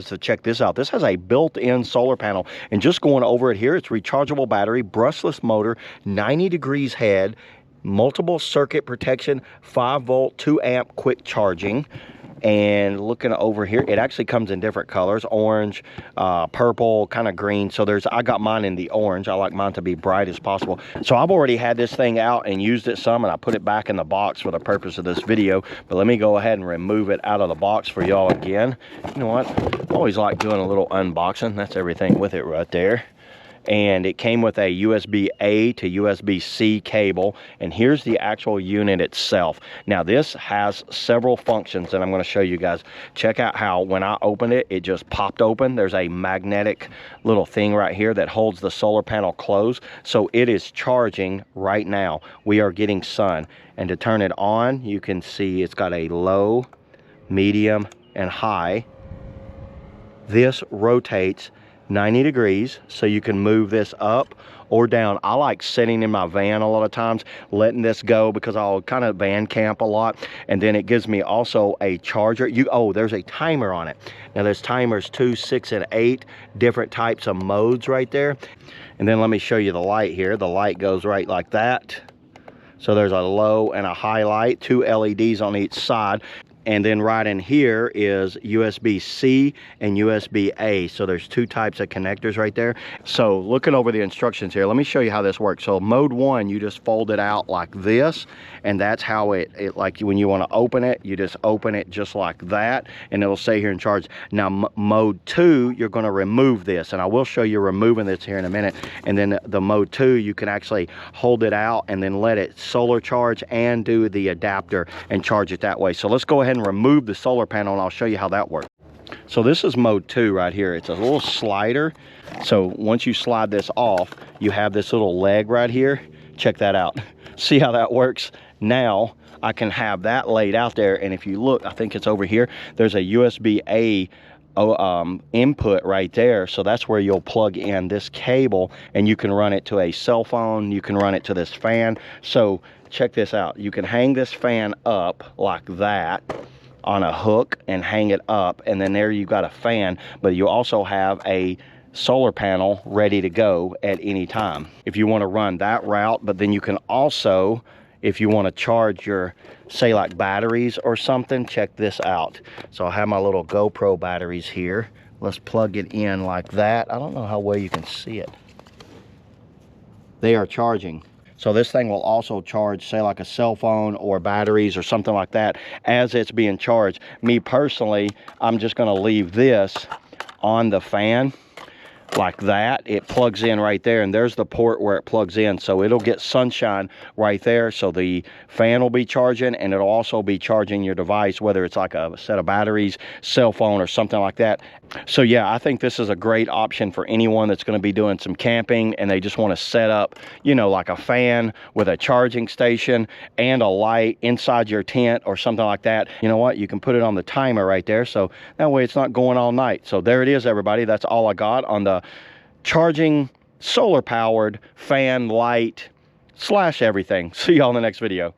So check this out. This has a built-in solar panel, and just going over it here, it's rechargeable battery, brushless motor, 90 degrees head, multiple circuit protection, 5-volt, 2-amp quick charging. And looking over here, it actually comes in different colors: orange, purple, kind of green. So I got mine in the orange. I like mine to be bright as possible. So I've already had this thing out and used it some, and I put it back in the box for the purpose of this video. But let me go ahead and remove it out of the box for y'all again. You know what? I always like doing a little unboxing. That's everything with it right there. And it came with a USB-A to USB-C cable, and here's the actual unit itself. Now this has several functions that I'm going to show you guys. Check out how when I opened it, it just popped open. There's a magnetic little thing right here that holds the solar panel closed, so it is charging right now. We are getting sun, and to turn it on, you can see it's got a low, medium, and high. This rotates 90 degrees, so you can move this up or down. I like sitting in my van a lot of times, letting this go, because I'll kind of van camp a lot. And then it gives me also a charger. Oh, there's a timer on it. Now there's timers 2, 6, and 8, different types of modes right there. And then let me show you the light here. The light goes right like that. So there's a low and a high light, 2 LEDs on each side. And then right in here is USB-C and USB-A. So there's 2 types of connectors right there. So looking over the instructions here, let me show you how this works. So mode 1, you just fold it out like this, and that's how it like when you want to open it, you just open it just like that, and it'll say here in charge. Now mode 2, you're going to remove this, and I will show you removing this here in a minute. And then the mode 2, you can actually hold it out and then let it solar charge and do the adapter and charge it that way. So let's go ahead and remove the solar panel, and I'll show you how that works. So this is mode 2 right here. It's a little slider. So once you slide this off, you have this little leg right here. Check that out. See how that works? Now I can have that laid out there, and if you look, I think it's over here, there's a USB-A input right there. So that's where you'll plug in this cable, and you can run it to a cell phone, you can run it to this fan. So check this out. You can hang this fan up like that on a hook and hang it up, and then there you got a fan, but you also have a solar panel ready to go at any time if you want to run that route. But then you can also, if you want to charge your, say like batteries or something, check this out. So I have my little GoPro batteries here. Let's plug it in like that. I don't know how well you can see it. They are charging. So this thing will also charge, say like a cell phone or batteries or something like that as it's being charged. Me personally, I'm just going to leave this on the fan like that. It plugs in right there, and there's the port where it plugs in, so it'll get sunshine right there. So the fan will be charging, and it'll also be charging your device, whether it's like a set of batteries, cell phone, or something like that. So yeah, I think this is a great option for anyone that's going to be doing some camping and they just want to set up, you know, like a fan with a charging station and a light inside your tent or something like that. You know what, you can put it on the timer right there, so that way it's not going all night. So there it is, everybody. That's all I got on the charging solar powered fan light slash everything. See y'all in the next video.